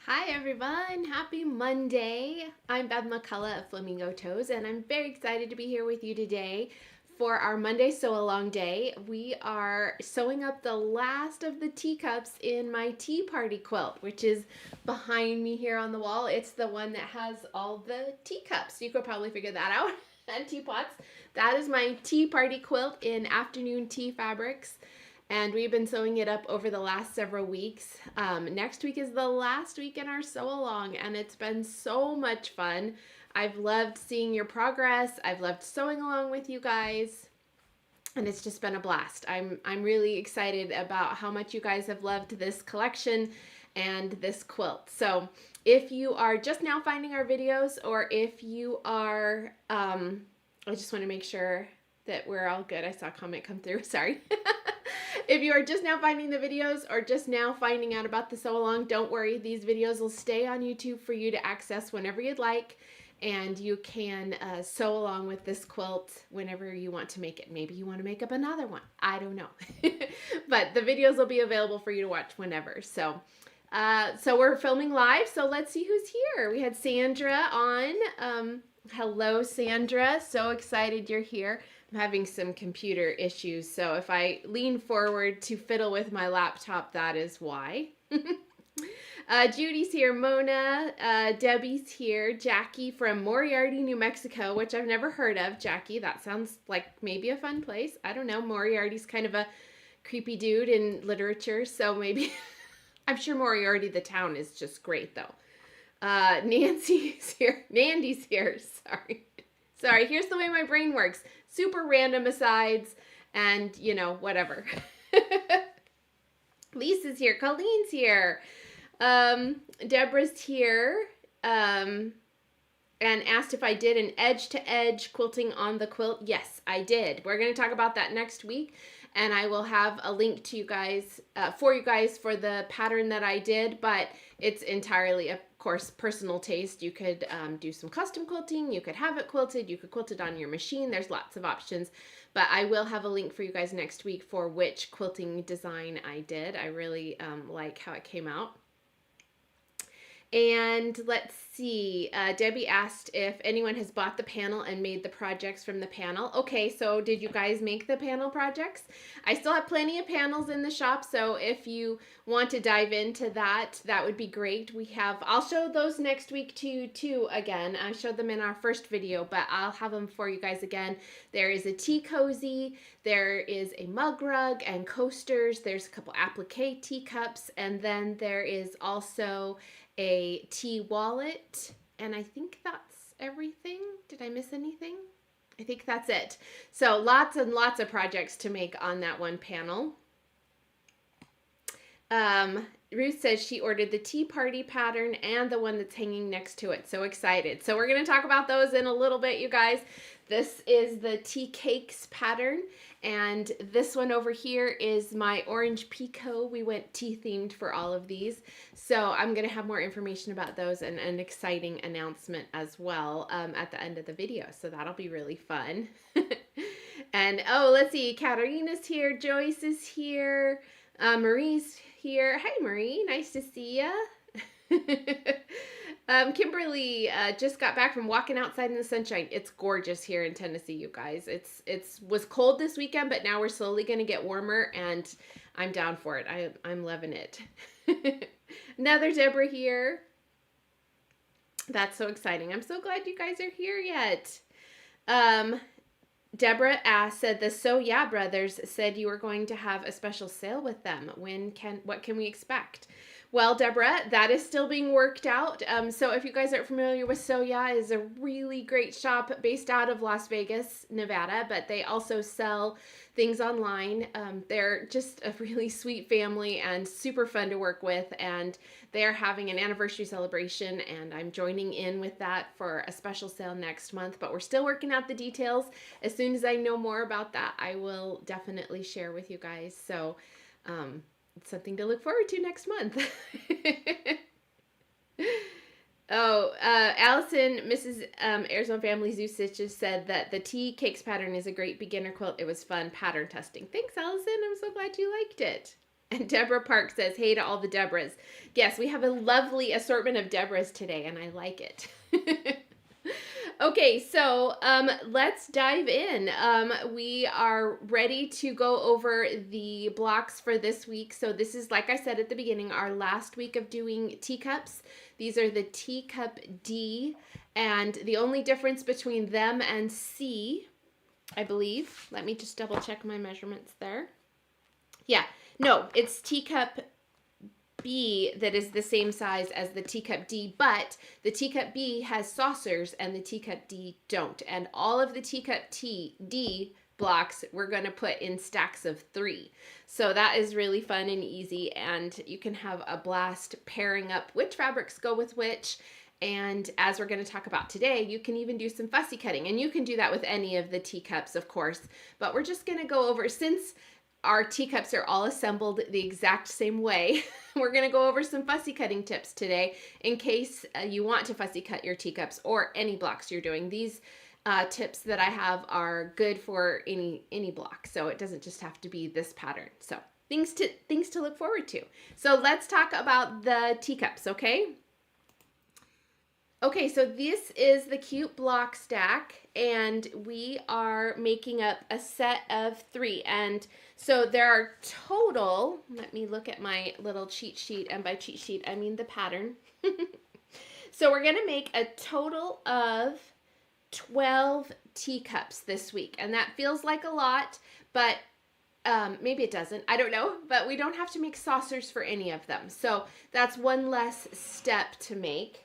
Hi everyone, happy Monday. I'm Bev McCullough of Flamingo Toes, and I'm very excited to be here with you today for our Monday Sew Along Day. We are sewing up the last of the teacups in my tea party quilt, which is behind me here on the wall. It's the one that has all the teacups. You could probably figure that out, and teapots. That is my tea party quilt in afternoon tea fabrics. And we've been sewing it up over the last several weeks. Next week is the last week in our sew along, and it's been so much fun. I've loved seeing your progress. I've loved sewing along with you guys, and it's just been a blast. I'm really excited about how much you guys have loved this collection and this quilt. So if you are just now finding our videos, or if you are, I just want to make sure that we're all good. I saw a comment come through, sorry. If you are just now finding the videos or just now finding out about the sew along, don't worry. These videos will stay on YouTube for you to access whenever you'd like, and you can sew along with this quilt whenever you want to make it. Maybe you want to make up another one. I don't know. But the videos will be available for you to watch whenever. So we're filming live, so let's see who's here. We had Sandra on. Hello, Sandra. So excited you're here. I'm having some computer issues, so if I lean forward to fiddle with my laptop, that is why. Judy's here, Mona, Debbie's here, Jackie from Moriarty, New Mexico, which I've never heard of. Jackie, that sounds like maybe a fun place. I don't know, Moriarty's kind of a creepy dude in literature, so maybe, I'm sure Moriarty, the town, is just great, though. Nancy's here, Nandy's here, sorry, here's the way my brain works. Super random asides, and, you know, whatever. Lisa's here. Colleen's here. Deborah's here. And asked if I did an edge-to-edge quilting on the quilt. Yes, I did. We're going to talk about that next week, and I will have a link to you guys, for the pattern that I did, but it's entirely, of course, personal taste. You could do some custom quilting, you could have it quilted, you could quilt it on your machine. There's lots of options, but I will have a link for you guys next week for which quilting design I did. I really like how it came out. And let's see, Debbie asked if anyone has bought the panel and made the projects from the panel. Okay, so did you guys make the panel projects? I still have plenty of panels in the shop, so if you want to dive into that, that would be great. I'll show those next week too again. I showed them in our first video, but I'll have them for you guys again. There is a tea cozy, there is a mug rug and coasters, there's a couple applique teacups, and then there is also a tea wallet, and I think that's everything. Did I miss anything? I think that's it. So lots and lots of projects to make on that one panel. Ruth says she ordered the tea party pattern and the one that's hanging next to it. So excited. So we're going to talk about those in a little bit, you guys. This is the tea cakes pattern, and this one over here is my orange picot. We went tea themed for all of these. So I'm going to have more information about those and an exciting announcement as well at the end of the video. So that'll be really fun. And oh, let's see, Katarina's here, Joyce is here, Marie's here. Hi, Marie, nice to see ya. Kimberly just got back from walking outside in the sunshine. It's gorgeous here in Tennessee, you guys. It's was cold this weekend, but now we're slowly going to get warmer, and I'm down for it. I'm loving it. Another Deborah here. That's so exciting. I'm so glad you guys are here yet. Deborah said the So Yeah Brothers said you were going to have a special sale with them. What can we expect? Well, Deborah, that is still being worked out. So if you guys aren't familiar with So Yeah, it is a really great shop based out of Las Vegas, Nevada, but they also sell things online. They're just a really sweet family and super fun to work with, and they're having an anniversary celebration, and I'm joining in with that for a special sale next month, but we're still working out the details. As soon as I know more about that, I will definitely share with you guys. So, it's something to look forward to next month. Oh, Allison, Mrs. Arizona Family Zoo Stitches said that the tea cakes pattern is a great beginner quilt. It was fun pattern testing. Thanks, Allison. I'm so glad you liked it. And Deborah Park says, hey to all the Deborahs. Yes, we have a lovely assortment of Deborahs today, and I like it. Okay, so let's dive in. We are ready to go over the blocks for this week. So this is, like I said at the beginning, our last week of doing teacups. These are the Teacup D, and the only difference between them and C, I believe, let me just double check my measurements there. Yeah, no, it's Teacup B that is the same size as the Teacup D, but the Teacup B has saucers and the Teacup D don't. And all of the Teacup D blocks we're going to put in stacks of 3. So that is really fun and easy, and you can have a blast pairing up which fabrics go with which. And as we're going to talk about today, you can even do some fussy cutting, and you can do that with any of the teacups, of course, but we're just going to go over, since our teacups are all assembled the exact same way, we're going to go over some fussy cutting tips today in case you want to fussy cut your teacups or any blocks you're doing. These tips that I have are good for any block, so it doesn't just have to be this pattern. So things to look forward to. So let's talk about the teacups, okay? Okay, so this is the cute block stack, and we are making up a set of 3. And so there are total, let me look at my little cheat sheet, and by cheat sheet, I mean the pattern. So we're gonna make a total of 12 teacups this week, and that feels like a lot, but maybe it doesn't, I don't know, but we don't have to make saucers for any of them. So that's one less step to make.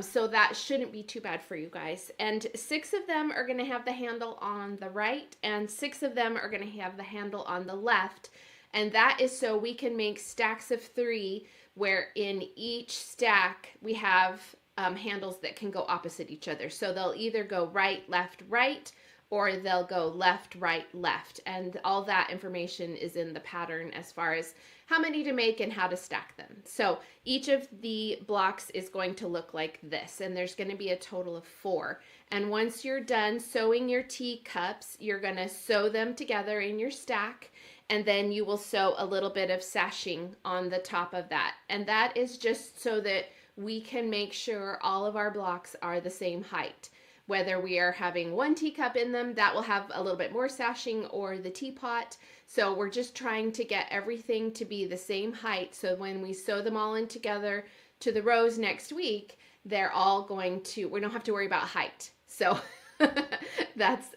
So that shouldn't be too bad for you guys. And 6 of them are going to have the handle on the right, and 6 of them are going to have the handle on the left. And that is so we can make stacks of 3 where in each stack we have handles that can go opposite each other. So they'll either go right, right, or they'll go left, left. And all that information is in the pattern as far as how many to make and how to stack them. So each of the blocks is going to look like this, and there's going to be a total of 4. And once you're done sewing your teacups, you're going to sew them together in your stack, and then you will sew a little bit of sashing on the top of that. And that is just so that we can make sure all of our blocks are the same height. Whether we are having 1 teacup in them, that will have a little bit more sashing, or the teapot. So we're just trying to get everything to be the same height, so when we sew them all in together to the rows next week, they're all going to, we don't have to worry about height. So that's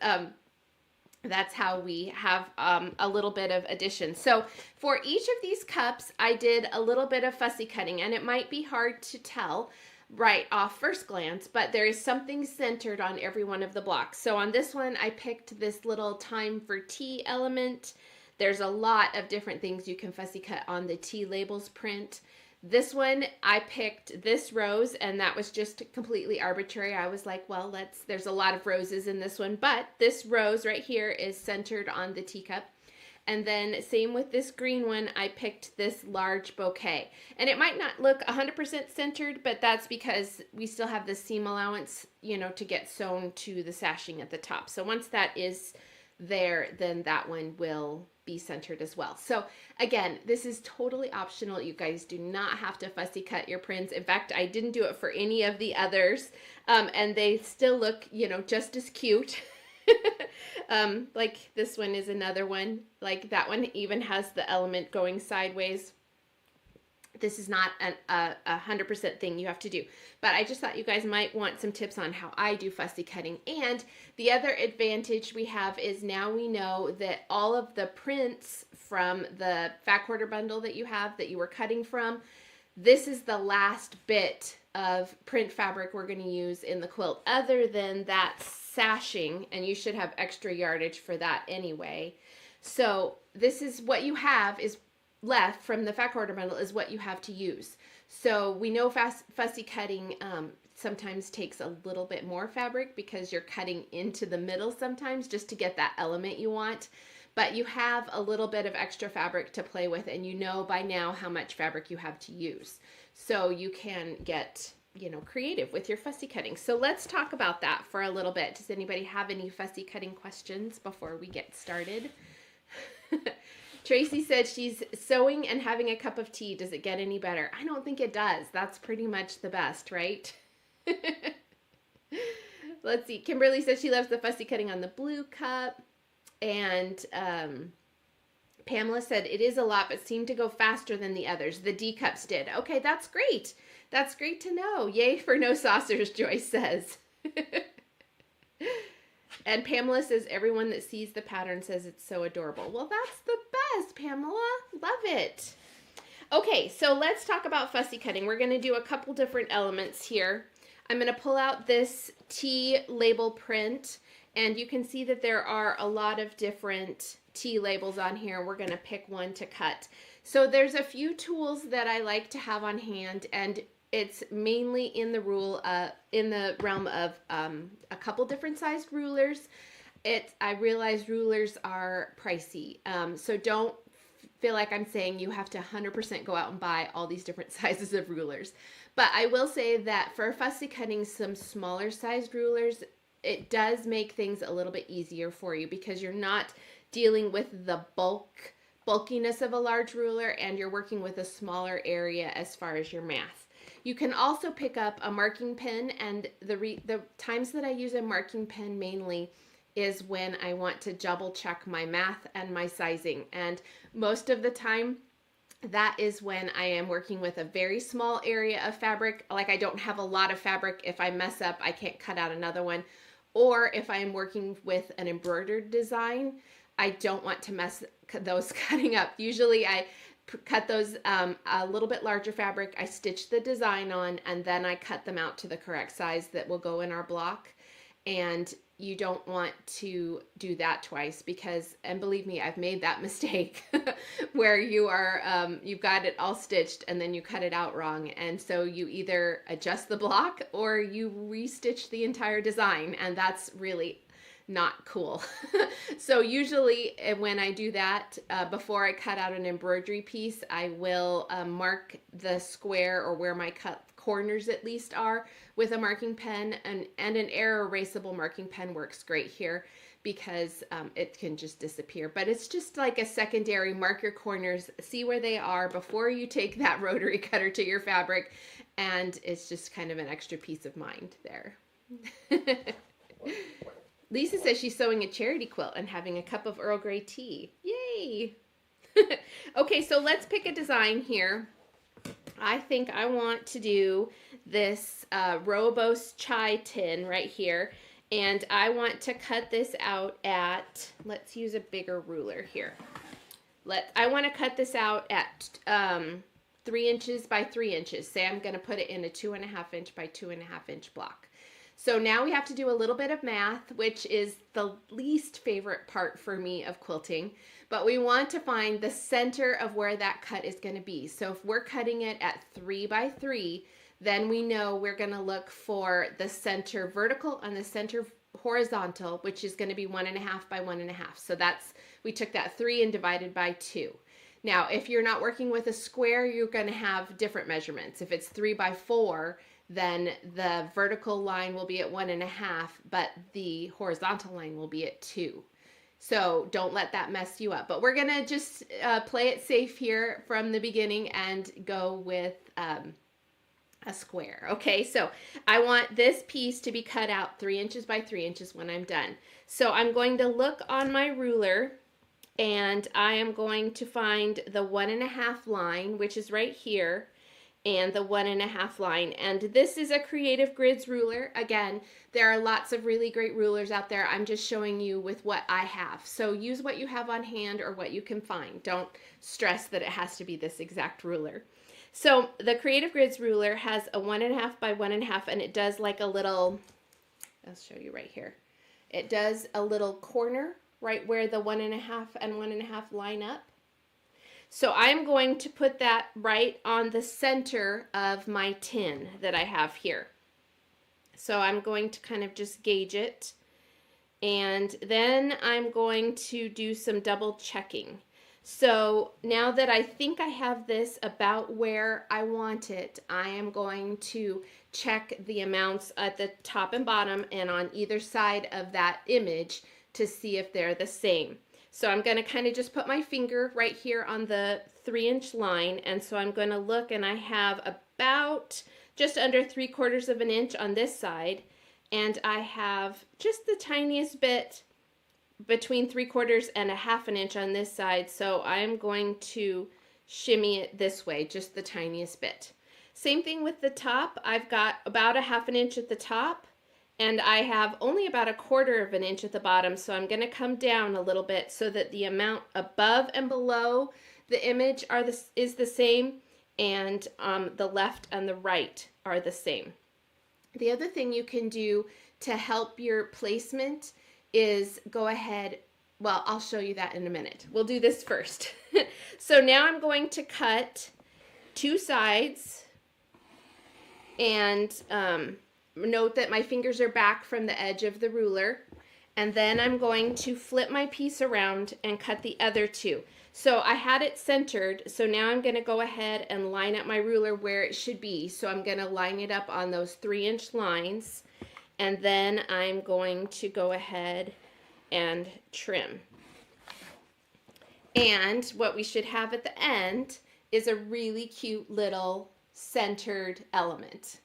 how we have a little bit of addition. So for each of these cups, I did a little bit of fussy cutting, and it might be hard to tell right off first glance, but there is something centered on every one of the blocks. So on this one, I picked this little time for tea element. There's a lot of different things you can fussy cut on the tea labels print. This one, I picked this rose, and that was just completely arbitrary. I was like, well, there's a lot of roses in this one, but this rose right here is centered on the teacup. And then same with this green one, I picked this large bouquet. And it might not look 100% centered, but that's because we still have the seam allowance, you know, to get sewn to the sashing at the top. So once that is there, then that one will be centered as well. So again, this is totally optional. You guys do not have to fussy cut your prints. In fact, I didn't do it for any of the others, and they still look, you know, just as cute. Like this one is another one. Like that one even has the element going sideways. This is not a 100% thing you have to do, but I just thought you guys might want some tips on how I do fussy cutting. And the other advantage we have is now we know that all of the prints from the fat quarter bundle that you have that you were cutting from, this is the last bit of print fabric we're going to use in the quilt, other than that sashing, and you should have extra yardage for that anyway. So this is what you have is left from the fat quarter bundle is what you have to use. So we know fussy cutting sometimes takes a little bit more fabric because you're cutting into the middle sometimes just to get that element you want. But you have a little bit of extra fabric to play with, and you know by now how much fabric you have to use. So you can get you know, creative with your fussy cutting. So let's talk about that for a little bit. Does anybody have any fussy cutting questions before we get started? Tracy said she's sewing and having a cup of tea. Does it get any better? I don't think it does. That's pretty much the best, right? Let's see. Kimberly says she loves the fussy cutting on the blue cup. And Pamela said it is a lot, but seemed to go faster than the others. The D cups did. Okay, that's great. That's great to know. Yay for no saucers, Joyce says. And Pamela says everyone that sees the pattern says it's so adorable. Well, that's the best, Pamela. Love it. Okay, so let's talk about fussy cutting. We're going to do a couple different elements here. I'm going to pull out this T label print, and you can see that there are a lot of different T labels on here. We're going to pick one to cut. So there's a few tools that I like to have on hand, and it's mainly in the realm of a couple different sized rulers. I realize rulers are pricey, so don't feel like I'm saying you have to 100% go out and buy all these different sizes of rulers. But I will say that for fussy cutting some smaller sized rulers, it does make things a little bit easier for you because you're not dealing with the bulkiness of a large ruler, and you're working with a smaller area as far as your math. You can also pick up a marking pen, and the times that I use a marking pen mainly is when I want to double check my math and my sizing. And most of the time, that is when I am working with a very small area of fabric. Like I don't have a lot of fabric. If I mess up, I can't cut out another one. Or if I'm working with an embroidered design, I don't want to mess those cutting up. Usually I cut those a little bit larger fabric, I stitch the design on, and then I cut them out to the correct size that will go in our block. And you don't want to do that twice because, and believe me, I've made that mistake where you've got it all stitched and then you cut it out wrong. And so you either adjust the block or you restitch the entire design, and that's really not cool. So usually when I do that, before I cut out an embroidery piece, I will mark the square, or where my cut corners at least are, with a marking pen, and an air erasable marking pen works great here because it can just disappear. But it's just like a secondary, mark your corners, see where they are before you take that rotary cutter to your fabric, and it's just kind of an extra peace of mind there. Lisa says she's sewing a charity quilt and having a cup of Earl Grey tea. Yay! Okay, so let's pick a design here. I think I want to do this Robos chai tin right here. And I want to cut this out at, let's use a bigger ruler here. I want to cut this out at 3 inches by 3 inches. Say I'm going to put it in a 2.5 inch by 2.5 inch block. So now we have to do a little bit of math, which is the least favorite part for me of quilting, but we want to find the center of where that cut is going to be. So if we're cutting it at 3 by 3, then we know we're going to look for the center vertical and the center horizontal, which is going to be 1.5 by 1.5. So we took that 3 and divided by 2. Now, if you're not working with a square, you're going to have different measurements. If it's 3 by 4, then the vertical line will be at 1.5, but the horizontal line will be at 2. So don't let that mess you up. But we're going to just play it safe here from the beginning and go with a square. Okay, so I want this piece to be cut out 3 inches by 3 inches when I'm done. So I'm going to look on my ruler, and I am going to find the 1.5 line, which is right here, and the 1.5 line. And this is a Creative Grids ruler. Again, there are lots of really great rulers out there. I'm just showing you with what I have. So use what you have on hand or what you can find. Don't stress that it has to be this exact ruler. So the Creative Grids ruler has a 1.5 by 1.5, and it does like a little, I'll show you right here. It does a little corner right where the 1.5 and 1.5 line up. So I'm going to put that right on the center of my tin that I have here. So I'm going to kind of just gauge it, and then I'm going to do some double checking. So now that I think I have this about where I want it, I am going to check the amounts at the top and bottom and on either side of that image to see if they're the same. So I'm going to kind of just put my finger right here on the 3-inch line, and so I'm going to look, and I have about just under 3/4 of an inch on this side, and I have just the tiniest bit between 3/4 and a 1/2 an inch on this side, so I'm going to shimmy it this way, just the tiniest bit. Same thing with the top. I've got about a 1/2 an inch at the top, and I have only about a 1/4 of an inch at the bottom, so I'm going to come down a little bit so that the amount above and below the image is the same, and the left and the right are the same. The other thing you can do to help your placement is go ahead, well, I'll show you that in a minute. We'll do this first. So now I'm going to cut 2 sides, and note that my fingers are back from the edge of the ruler, and then I'm going to flip my piece around and cut the other 2. So I had it centered, so now I'm going to go ahead and line up my ruler where it should be. So I'm going to line it up on those 3-inch lines, and then I'm going to go ahead and trim. And what we should have at the end is a really cute little centered element.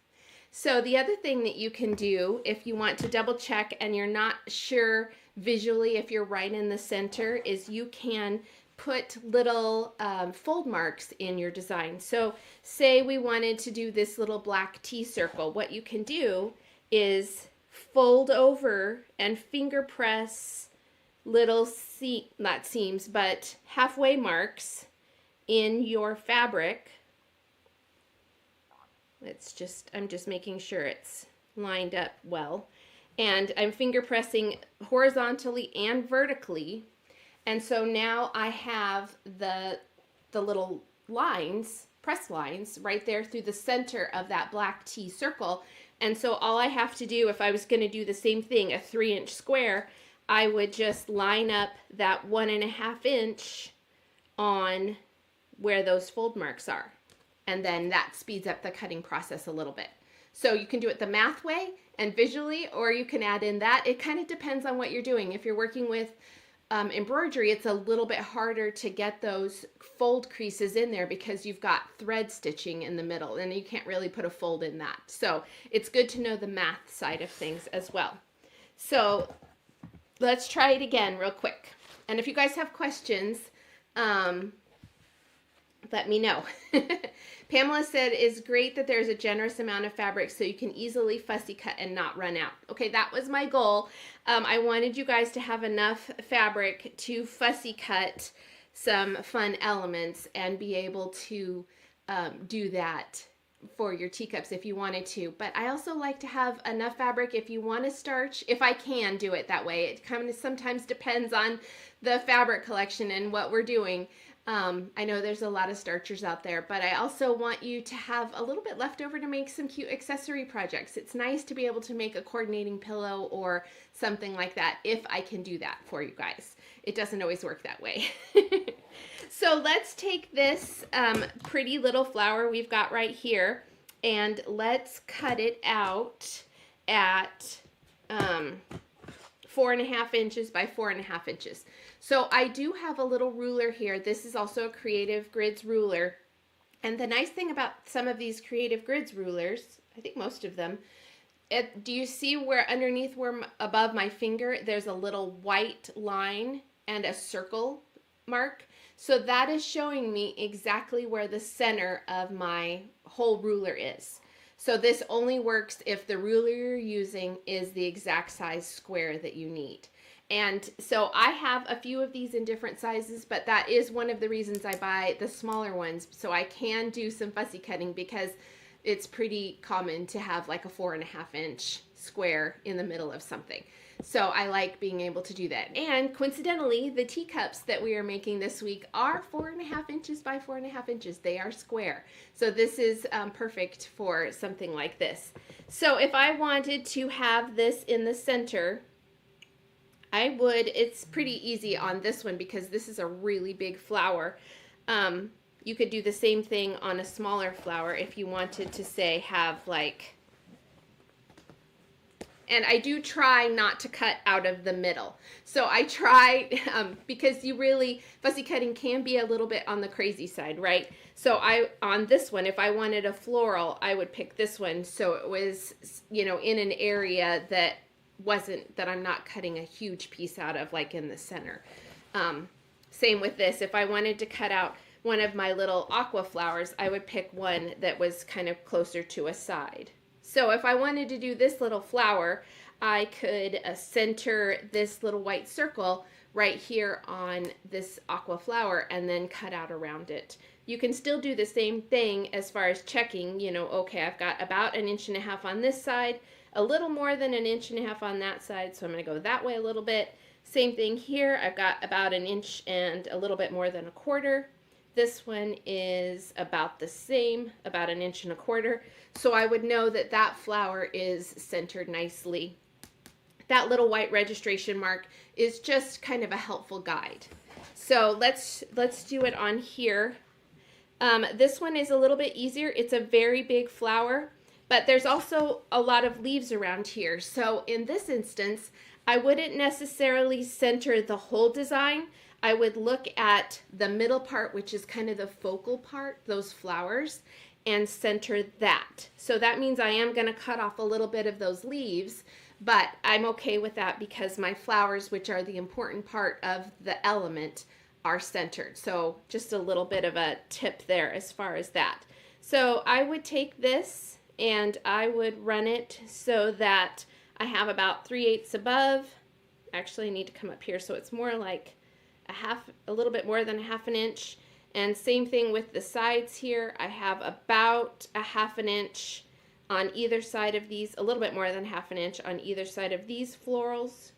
So the other thing that you can do if you want to double check and you're not sure visually if you're right in the center is you can put little fold marks in your design. So say we wanted to do this little black T circle. What you can do is fold over and finger press little not seams, but halfway marks in your fabric. I'm just making sure it's lined up well. And I'm finger pressing horizontally and vertically. And so now I have the little lines, press lines, right there through the center of that black T circle. And so all I have to do, if I was going to do the same thing, a 3-inch square, I would just line up that 1.5 inch on where those fold marks are. And then that speeds up the cutting process a little bit. So you can do it the math way and visually, or you can add in that. It kind of depends on what you're doing. If you're working with embroidery, it's a little bit harder to get those fold creases in there because you've got thread stitching in the middle and you can't really put a fold in that. So it's good to know the math side of things as well. So let's try it again real quick. And if you guys have questions, let me know. Pamela said, it's great that there's a generous amount of fabric so you can easily fussy cut and not run out. Okay, that was my goal. I wanted you guys to have enough fabric to fussy cut some fun elements and be able to do that for your teacups if you wanted to. But I also like to have enough fabric if you want to starch, if I can do it that way. It kind of sometimes depends on the fabric collection and what we're doing. I know there's a lot of starchers out there, but I also want you to have a little bit left over to make some cute accessory projects. It's nice to be able to make a coordinating pillow or something like that if I can do that for you guys. It doesn't always work that way. So let's take this pretty little flower we've got right here and let's cut it out at 4.5 inches by 4.5 inches. So I do have a little ruler here. This is also a Creative Grids ruler. And the nice thing about some of these Creative Grids rulers, I think most of them, do you see where underneath, where above my finger, there's a little white line and a circle mark? So that is showing me exactly where the center of my whole ruler is. So this only works if the ruler you're using is the exact size square that you need. And so I have a few of these in different sizes, but that is one of the reasons I buy the smaller ones, so I can do some fussy cutting because it's pretty common to have like a 4.5 inch square in the middle of something. So I like being able to do that. And coincidentally, the teacups that we are making this week are 4.5 inches by 4.5 inches. They are square. So this is perfect for something like this. So if I wanted to have this in the center, It's pretty easy on this one because this is a really big flower. You could do the same thing on a smaller flower if you wanted to, say, have like, and I do try not to cut out of the middle. So I try, because fussy cutting can be a little bit on the crazy side, right? So on this one, if I wanted a floral, I would pick this one so it was, in an area that I'm not cutting a huge piece out of, like in the center. Same with this. If I wanted to cut out one of my little aqua flowers, I would pick one that was kind of closer to a side. So if I wanted to do this little flower, I could center this little white circle right here on this aqua flower and then cut out around it. You can still do the same thing as far as checking, okay, I've got about 1.5 inches on this side, a little more than 1.5 inches on that side, so I'm going to go that way a little bit. Same thing here, I've got about 1 inch and a little bit more than 1/4. This one is about the same, about 1.25 inches. So I would know that that flower is centered nicely. That little white registration mark is just kind of a helpful guide. So let's do it on here. This one is a little bit easier. It's a very big flower, but there's also a lot of leaves around here. So in this instance, I wouldn't necessarily center the whole design. I would look at the middle part, which is kind of the focal part, those flowers, and center that. So that means I am going to cut off a little bit of those leaves, but I'm okay with that because my flowers, which are the important part of the element, are centered. So just a little bit of a tip there as far as that. So I would take this and I would run it so that I have about 3/8 above. Actually, I need to come up here so it's more like a little bit more than 1/2 inch. And same thing with the sides here. I have about 1/2 inch on either side of these, a little bit more than 1/2 inch on either side of these florals,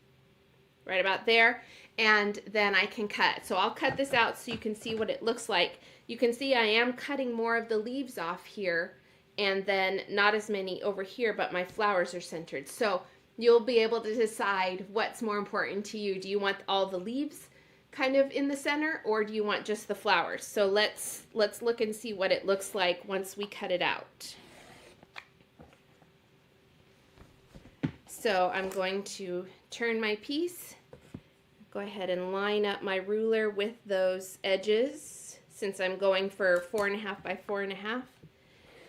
right about there. And then I can cut. So I'll cut this out so you can see what it looks like. You can see I am cutting more of the leaves off here and then not as many over here, but my flowers are centered. So you'll be able to decide what's more important to you. Do you want all the leaves kind of in the center, or do you want just the flowers? So let's look and see what it looks like once we cut it out. So I'm going to turn my piece, go ahead and line up my ruler with those edges since I'm going for 4.5 by 4.5,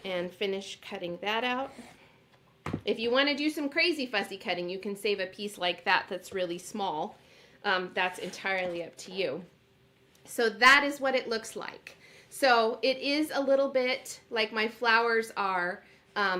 and finish cutting that out. If you want to do some crazy fussy cutting, you can save a piece like that that's really small. That's entirely up to you. So that is what it looks like. So it is a little bit like my flowers are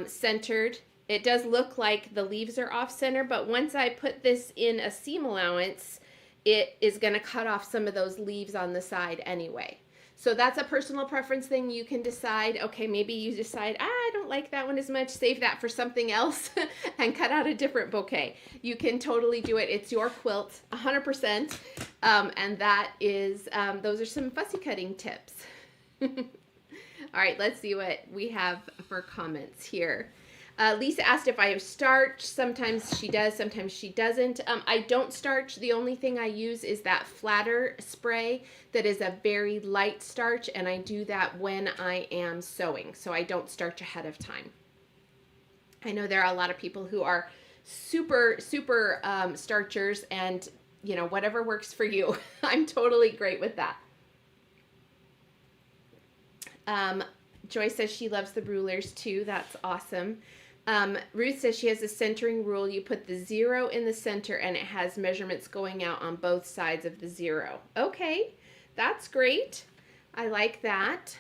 centered. It does look like the leaves are off center, but once I put this in a seam allowance, it is going to cut off some of those leaves on the side anyway. So that's a personal preference thing. You can decide, okay, maybe you decide, I don't like that one as much, save that for something else and cut out a different bouquet. You can totally do it. It's your quilt, 100%. And that is, those are some fussy cutting tips. All right, let's see what we have for comments here. Lisa asked if I have starch. Sometimes she does, sometimes she doesn't. I don't starch. The only thing I use is that flatter spray that is a very light starch, and I do that when I am sewing, so I don't starch ahead of time. I know there are a lot of people who are super starchers, and whatever works for you. I'm totally great with that. Joy says she loves the rulers too. That's awesome. Ruth says she has a centering rule. You put the 0 in the center and it has measurements going out on both sides of the 0. Okay, that's great. I like that.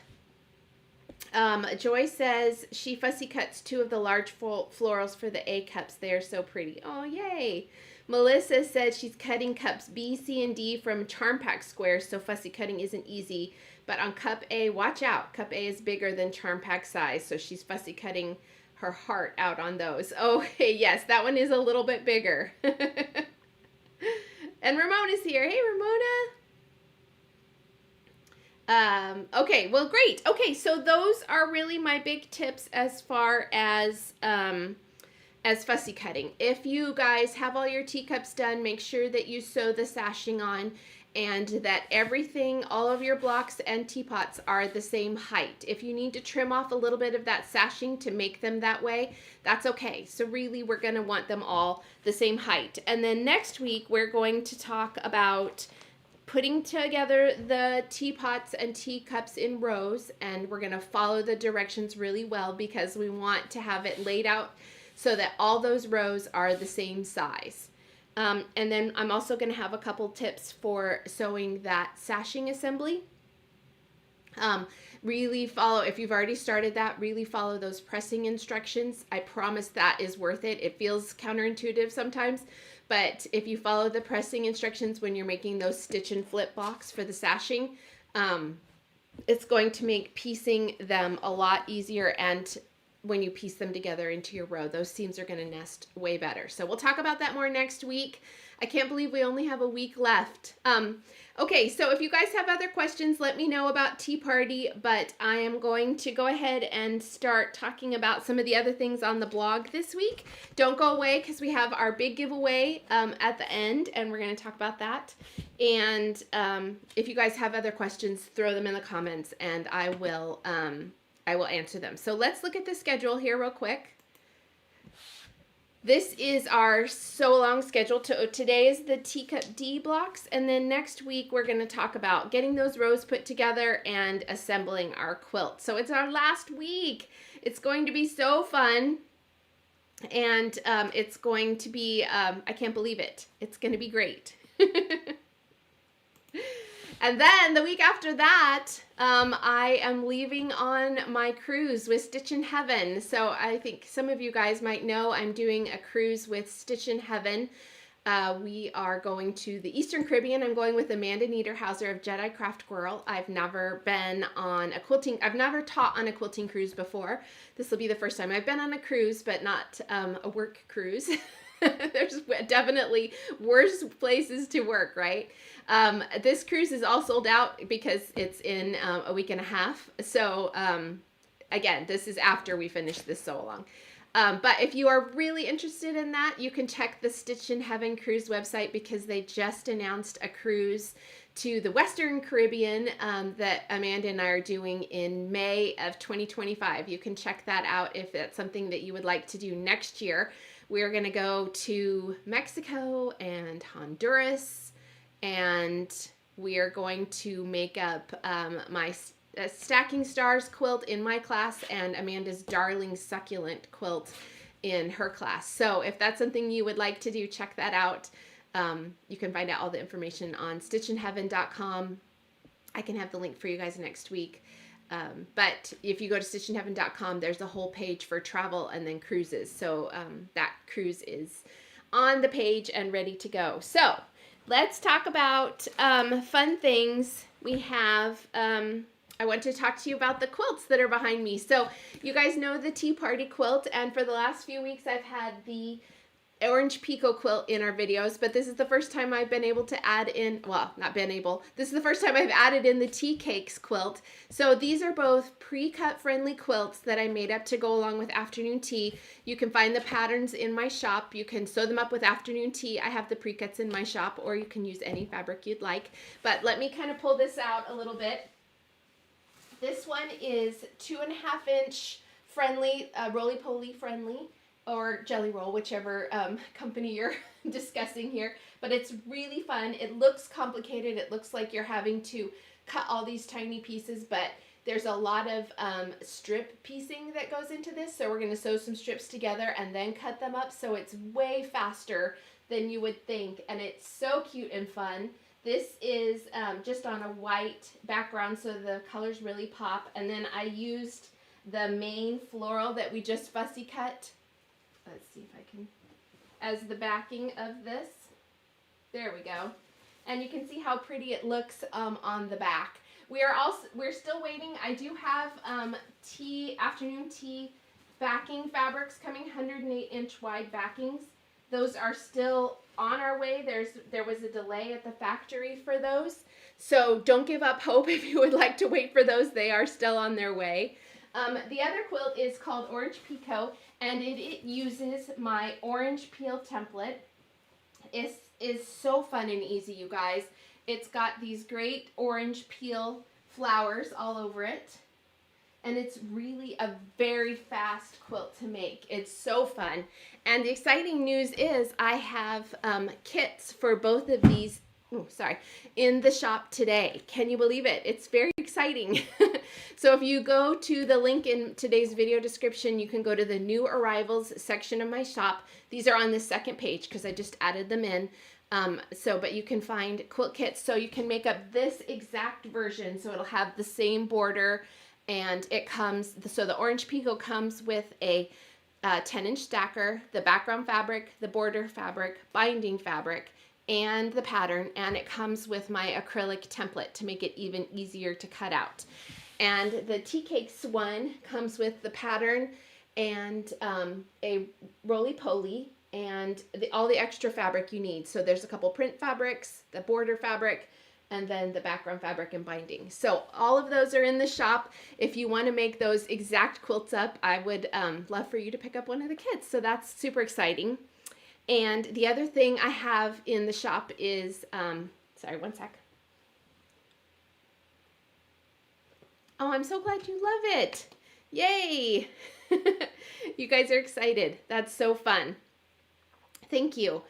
Joy says she fussy cuts 2 of the large florals for the A cups. They are so pretty. Oh, yay. Melissa says she's cutting cups B, C, and D from Charm Pack squares, so fussy cutting isn't easy. But on cup A, watch out. Cup A is bigger than Charm Pack size, so she's fussy cutting her heart out on those. Oh, hey, yes, that one is a little bit bigger. And Ramona's here. Hey, Ramona. Okay, well, great. Okay, so those are really my big tips as far as as fussy cutting. If you guys have all your teacups done, make sure that you sew the sashing on and that everything, all of your blocks and teapots are the same height. If you need to trim off a little bit of that sashing to make them that way, that's okay. So really, we're going to want them all the same height. And then next week, we're going to talk about putting together the teapots and teacups in rows, and we're going to follow the directions really well because we want to have it laid out so that all those rows are the same size. And then I'm also going to have a couple tips for sewing that sashing assembly. Really follow, if you've already started that, really follow those pressing instructions. I promise that is worth it. It feels counterintuitive sometimes, but if you follow the pressing instructions when you're making those stitch and flip blocks for the sashing, it's going to make piecing them a lot easier, and when you piece them together into your row, those seams are going to nest way better. So we'll talk about that more next week. I can't believe we only have a week left. Okay, so if you guys have other questions, let me know about Tea Party, but I am going to go ahead and start talking about some of the other things on the blog this week. Don't go away because we have our big giveaway at the end, and we're going to talk about that. And if you guys have other questions, throw them in the comments, and I will answer them. So let's look at the schedule here real quick. This is our sew along schedule. Today is the Teacup D blocks, and then next week we're going to talk about getting those rows put together and assembling our quilt. So it's our last week. It's going to be so fun, and it's going to be, I can't believe it. It's going to be great. And then the week after that, I am leaving on my cruise with Stitch in Heaven. So I think some of you guys might know I'm doing a cruise with Stitch in Heaven. We are going to the Eastern Caribbean. I'm going with Amanda Niederhauser of Jedi Craft Girl. I've never taught on a quilting cruise before. This will be the first time. I've been on a cruise, but not a work cruise. There's definitely worse places to work, right? This cruise is all sold out because it's in a week and a half. So again, this is after we finish this sew along. But if you are really interested in that, you can check the Stitch in Heaven cruise website because they just announced a cruise to the Western Caribbean that Amanda and I are doing in May of 2025. You can check that out if that's something that you would like to do next year. We're going to go to Mexico and Honduras, and we are going to make up my Stacking Stars quilt in my class and Amanda's Darling Succulent quilt in her class. So if that's something you would like to do, check that out. You can find out all the information on stitchinheaven.com. I can have the link for you guys next week. But if you go to stitchinheaven.com, there's a whole page for travel and then cruises. So that cruise is on the page and ready to go. So let's talk about fun things. We have, I want to talk to you about the quilts that are behind me. So you guys know the Tea Party quilt, and for the last few weeks I've had the Orange Pico quilt in our videos, but this is the first time I've been able to add in, well, not been able, this is the first time I've added in the Tea Cakes quilt. So these are both pre-cut friendly quilts that I made up to go along with afternoon tea. You can find the patterns in my shop. You can sew them up with afternoon tea. I have the pre-cuts in my shop, or you can use any fabric you'd like. But let me kind of pull this out a little bit. This one is 2.5 inch friendly, roly-poly friendly, or Jelly Roll, whichever company you're discussing here. But it's really fun. It looks complicated. It looks like you're having to cut all these tiny pieces, but there's a lot of strip piecing that goes into this. So we're going to sew some strips together and then cut them up. So it's way faster than you would think. And it's so cute and fun. This is just on a white background, so the colors really pop. And then I used the main floral that we just fussy cut. Let's see if I can, as the backing of this. There we go. And you can see how pretty it looks on the back. We're still waiting. I do have afternoon tea backing fabrics coming, 108 inch wide backings. Those are still on our way. There was a delay at the factory for those. So don't give up hope if you would like to wait for those. They are still on their way. The other quilt is called Orange Pico, and it uses my orange peel template. It is so fun and easy, you guys. It's got these great orange peel flowers all over it. And it's really a very fast quilt to make. It's so fun. And the exciting news is I have kits for both of these, in the shop today. Can you believe it? It's very exciting. So if you go to the link in today's video description, you can go to the new arrivals section of my shop. These are on the second page because I just added them in. But you can find quilt kits so you can make up this exact version. So it'll have the same border, and it comes, so the Orange Pico comes with a 10-inch stacker, the background fabric, the border fabric, binding fabric, and the pattern, and it comes with my acrylic template to make it even easier to cut out. And the Tea Cakes one comes with the pattern and a roly-poly and all the extra fabric you need. So there's a couple print fabrics, the border fabric, and then the background fabric and binding. So all of those are in the shop. If you want to make those exact quilts up, I would love for you to pick up one of the kits. So that's super exciting. And the other thing I have in the shop is, sorry, one sec. Oh, I'm so glad you love it. Yay. You guys are excited. That's so fun. Thank you.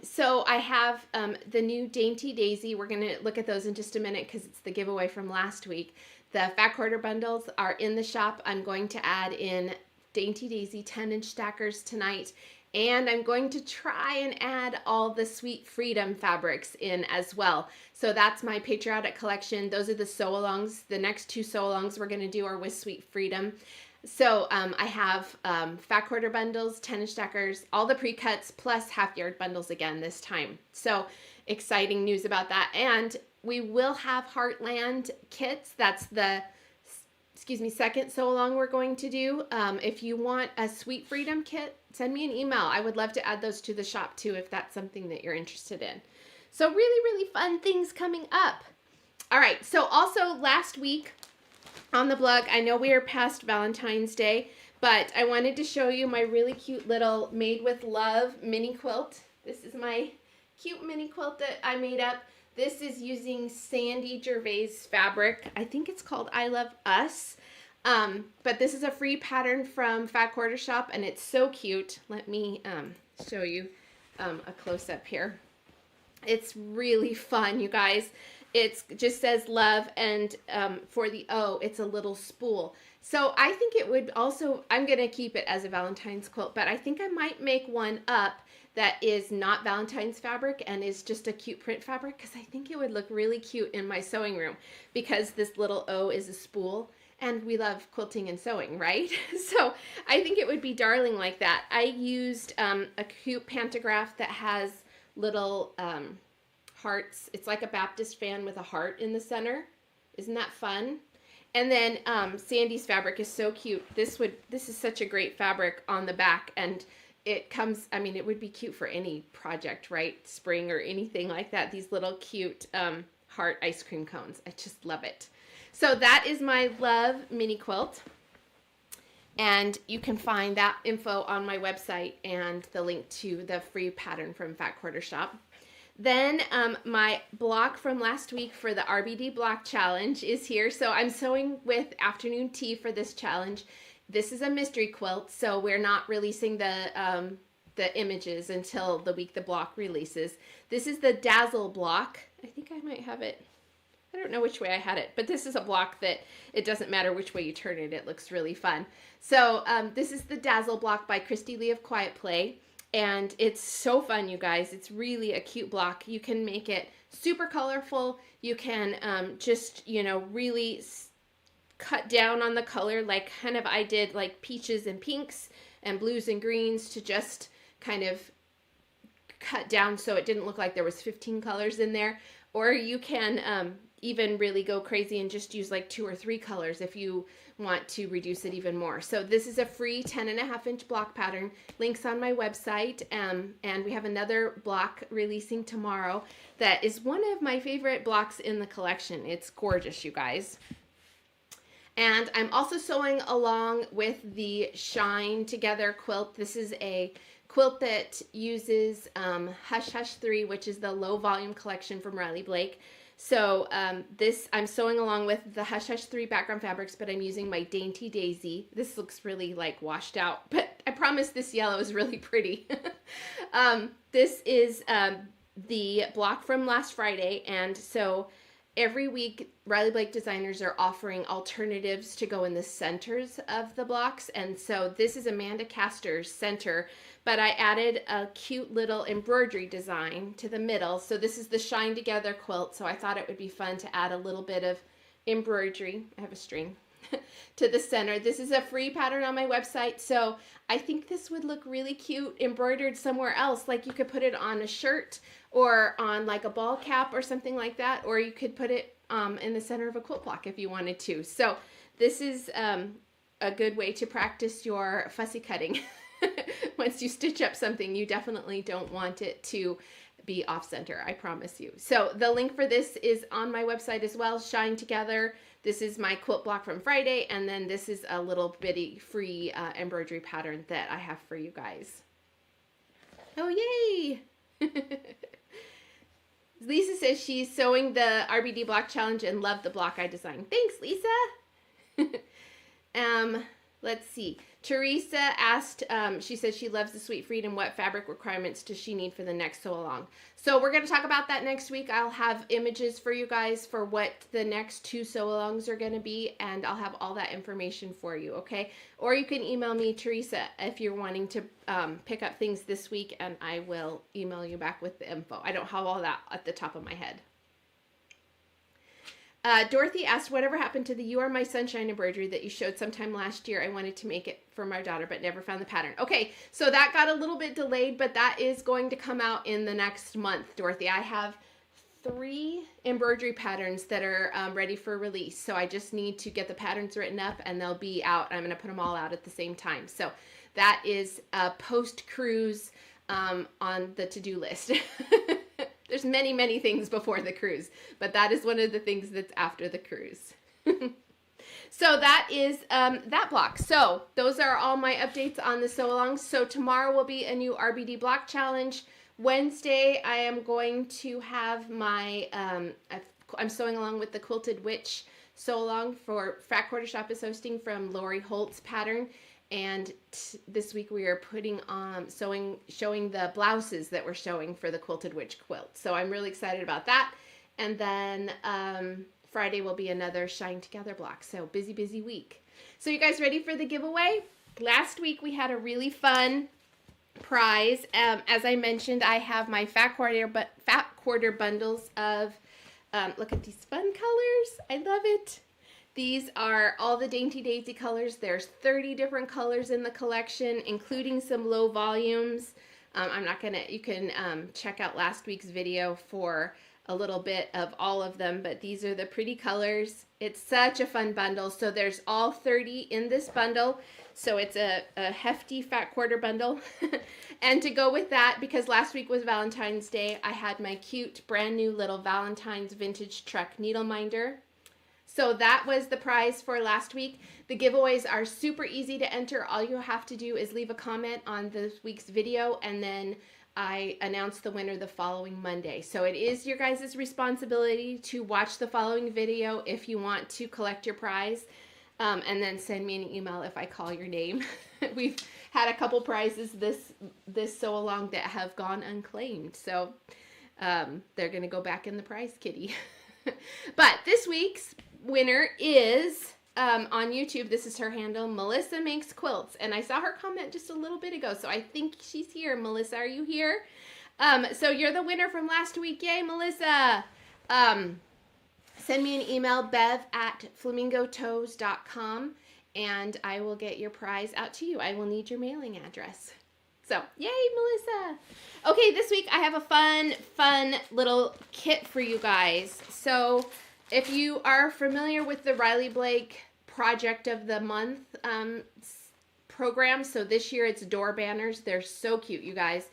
So I have the new Dainty Daisy. We're going to look at those in just a minute because it's the giveaway from last week. The Fat Quarter bundles are in the shop. I'm going to add in Dainty Daisy 10-inch stackers tonight. And I'm going to try and add all the Sweet Freedom fabrics in as well. So that's my patriotic collection. Those are the sew-alongs. The next two sew-alongs we're going to do are with Sweet Freedom. So I have Fat Quarter bundles, 10-inch stackers, all the pre-cuts, plus half-yard bundles again this time. So exciting news about that. And we will have Heartland kits. That's the, second sew-along we're going to do. If you want a Sweet Freedom kit, send me an email. I would love to add those to the shop too if that's something that you're interested in. So really, really fun things coming up. All right, so also last week, on the blog, I know we are past Valentine's Day, but I wanted to show you my really cute little Made with Love mini quilt. This is my cute mini quilt that I made up. This is using Sandy Gervais fabric. I think it's called I Love Us. But this is a free pattern from Fat Quarter Shop, and it's so cute. Let me show you a close-up here. It's really fun, you guys. It just says love, and for the O, it's a little spool. So I think it would also, I'm going to keep it as a Valentine's quilt, but I think I might make one up that is not Valentine's fabric and is just a cute print fabric, because I think it would look really cute in my sewing room, because this little O is a spool, and we love quilting and sewing, right? So I think it would be darling like that. I used a cute pantograph that has little hearts. It's like a Baptist fan with a heart in the center. Isn't that fun? And then Sandy's fabric is so cute. This is such a great fabric on the back, and it comes, I mean, it would be cute for any project, right? Spring or anything like that. These little cute heart ice cream cones. I just love it. So that is my Love mini quilt. And you can find that info on my website and the link to the free pattern from Fat Quarter Shop. Then my block from last week for the RBD block challenge is here. So I'm sewing with afternoon tea for this challenge. This is a mystery quilt, so we're not releasing the images until the week the block releases. This is the Dazzle block. I think I might have it. I don't know which way I had it, but this is a block that it doesn't matter which way you turn it. It looks really fun. So this is the Dazzle block by Christy Lee of Quiet Play. And it's so fun, you guys. It's really a cute block. You can make it super colorful. You can just, you know, really cut down on the color like kind of I did, like peaches and pinks and blues and greens, to just kind of cut down so it didn't look like there was 15 colors in there. Or you can even really go crazy and just use like 2 or 3 colors if you want to reduce it even more. So this is a free 10.5-inch block pattern. Links on my website, and we have another block releasing tomorrow that is one of my favorite blocks in the collection. It's gorgeous, you guys. And I'm also sewing along with the Shine Together quilt. This is a quilt that uses Hush Hush 3, which is the low volume collection from Riley Blake. So this I'm sewing along with the Hush Hush 3 background fabrics, but I'm using my Dainty Daisy. This looks really like washed out, but I promise this yellow is really pretty. This is the block from last Friday, and so every week Riley Blake designers are offering alternatives to go in the centers of the blocks, and so this is Amanda Castor's center, but I added a cute little embroidery design to the middle. So this is the Shine Together quilt, so I thought it would be fun to add a little bit of embroidery. I have a string to the center. This is a free pattern on my website, so I think this would look really cute embroidered somewhere else. Like you could put it on a shirt or on like a ball cap or something like that, or you could put it in the center of a quilt block if you wanted to. So this is a good way to practice your fussy cutting. Once you stitch up something, you definitely don't want it to be off center, I promise you. So the link for this is on my website as well, Shine Together. This is my quilt block from Friday, and then this is a little bitty free embroidery pattern that I have for you guys. Oh, yay! Lisa says she's sewing the RBD block challenge and loved the block I designed. Thanks, Lisa! Let's see. Teresa asked, she says she loves the Sweet Freedom. What fabric requirements does she need for the next sew along? So we're going to talk about that next week. I'll have images for you guys for what the next 2 sew alongs are going to be, and I'll have all that information for you, okay? Or you can email me, Teresa, if you're wanting to pick up things this week, and I will email you back with the info. I don't have all that at the top of my head. Dorothy asked, whatever happened to the You Are My Sunshine embroidery that you showed sometime last year? I wanted to make it for my daughter, but never found the pattern. Okay, so that got a little bit delayed, but that is going to come out in the next month, Dorothy. I have 3 embroidery patterns that are ready for release. So I just need to get the patterns written up, and they'll be out. I'm going to put them all out at the same time. So that is post-cruise on the to-do list. There's many, many things before the cruise, but that is one of the things that's after the cruise. So that is that block. So those are all my updates on the sew alongs. So tomorrow will be a new RBD block challenge. Wednesday, I am going to have my, I'm sewing along with the Quilted Witch sew along for Fat Quarter Shop is hosting from Lori Holt's pattern. And this week we are putting on showing the blouses that we're showing for the Quilted Witch quilt. So I'm really excited about that. And then Friday will be another Shine Together block. So busy, busy week. So you guys ready for the giveaway? Last week we had a really fun prize. As I mentioned, I have my Fat Quarter bundles of, look at these fun colors. I love it. These are all the Dainty Daisy colors. There's 30 different colors in the collection, including some low volumes. You can check out last week's video for a little bit of all of them, but these are the pretty colors. It's such a fun bundle. So there's all 30 in this bundle. So it's a hefty Fat Quarter bundle. And to go with that, because last week was Valentine's Day, I had my cute brand new little Valentine's vintage truck needle minder. So that was the prize for last week. The giveaways are super easy to enter. All you have to do is leave a comment on this week's video, and then I announce the winner the following Monday. So it is your guys' responsibility to watch the following video if you want to collect your prize, and then send me an email if I call your name. We've had a couple prizes this sew along that have gone unclaimed. So they're going to go back in the prize kitty. But this week's winner is on YouTube. This is her handle, Melissa Makes Quilts, and I saw her comment just a little bit ago, so I think she's here. Melissa, are you here? So you're the winner from last week. Yay, Melissa! Send me an email, bev@flamingotoes.com, and I will get your prize out to you. I will need your mailing address. So, yay, Melissa! Okay, this week I have a fun little kit for you guys. So, if you are familiar with the Riley Blake Project of the Month program, so this year it's door banners. They're so cute, you guys.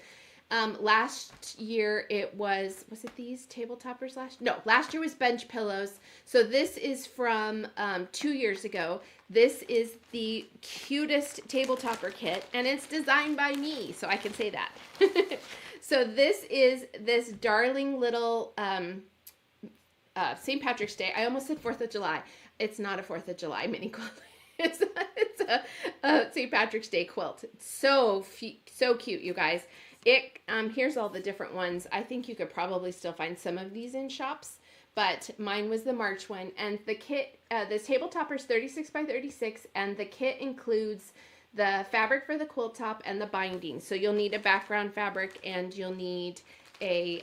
Last year it was it these table toppers last year was bench pillows. So this is from 2 years ago. This is the cutest table topper kit, and it's designed by me, so I can say that. So this is this darling little St. Patrick's Day. I almost said 4th of July. It's not a 4th of July mini quilt. It's a St. Patrick's Day quilt. It's so cute, you guys. Here's all the different ones. I think you could probably still find some of these in shops, but mine was the March one. And the kit, the table topper is 36 by 36, and the kit includes the fabric for the quilt top and the binding. So you'll need a background fabric, and you'll need a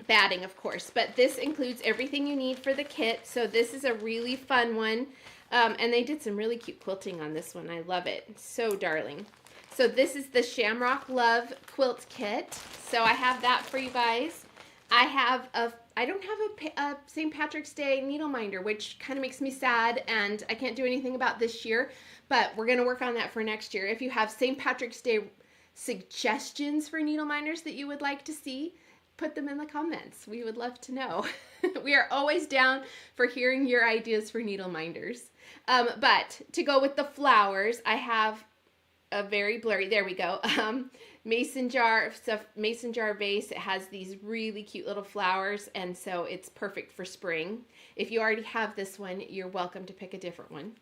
batting, of course. But this includes everything you need for the kit. So this is a really fun one. And they did some really cute quilting on this one. I love it. It's so darling. So this is the Shamrock Love Quilt Kit. So I have that for you guys. I don't have a St. Patrick's Day needle minder, which kind of makes me sad, and I can't do anything about this year, but we're going to work on that for next year. If you have St. Patrick's Day suggestions for needle minders that you would like to see, put them in the comments. We would love to know. We are always down for hearing your ideas for needle minders. But to go with the flowers, I have a very blurry, there we go, mason jar vase. It has these really cute little flowers, and so it's perfect for spring. If you already have this one, you're welcome to pick a different one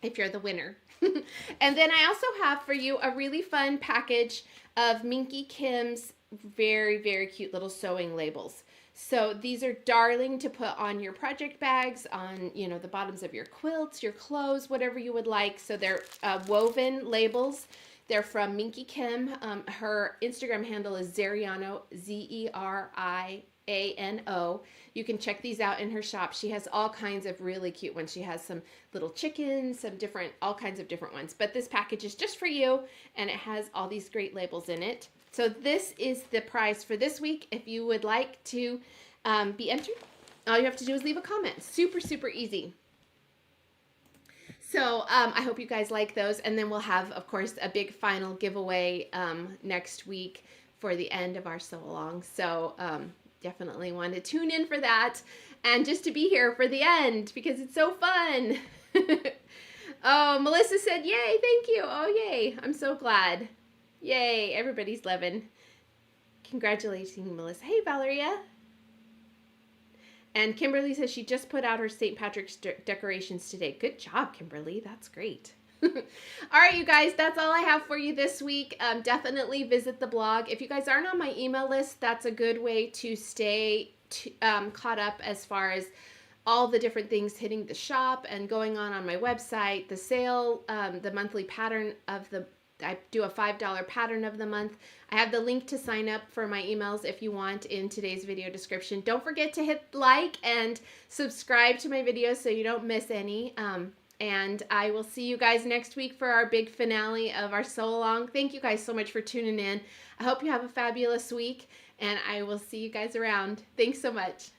if you're the winner. And then I also have for you a really fun package of Minky Kim's very, very cute little sewing labels. So these are darling to put on your project bags, on, you know, the bottoms of your quilts, your clothes, whatever you would like. So they're woven labels. They're from Minky Kim. Her Instagram handle is Zeriano, Zeriano. You can check these out in her shop. She has all kinds of really cute ones. She has some little chickens, all kinds of different ones. But this package is just for you, and it has all these great labels in it. So this is the prize for this week. If you would like to be entered, all you have to do is leave a comment. Super, super easy. So I hope you guys like those. And then we'll have, of course, a big final giveaway next week for the end of our sew along. So definitely want to tune in for that, and just to be here for the end because it's so fun. Oh, Melissa said, yay, thank you. Oh, yay. I'm so glad. Yay, everybody's loving. Congratulations, Melissa. Hey, Valeria. And Kimberly says she just put out her St. Patrick's decorations today. Good job, Kimberly. That's great. All right, you guys, that's all I have for you this week. Definitely visit the blog. If you guys aren't on my email list, that's a good way to stay caught up as far as all the different things hitting the shop and going on my website, the sale, the monthly pattern of I do a $5 pattern of the month. I have the link to sign up for my emails if you want in today's video description. Don't forget to hit like and subscribe to my videos so you don't miss any. And I will see you guys next week for our big finale of our sew along. Thank you guys so much for tuning in. I hope you have a fabulous week, and I will see you guys around. Thanks so much.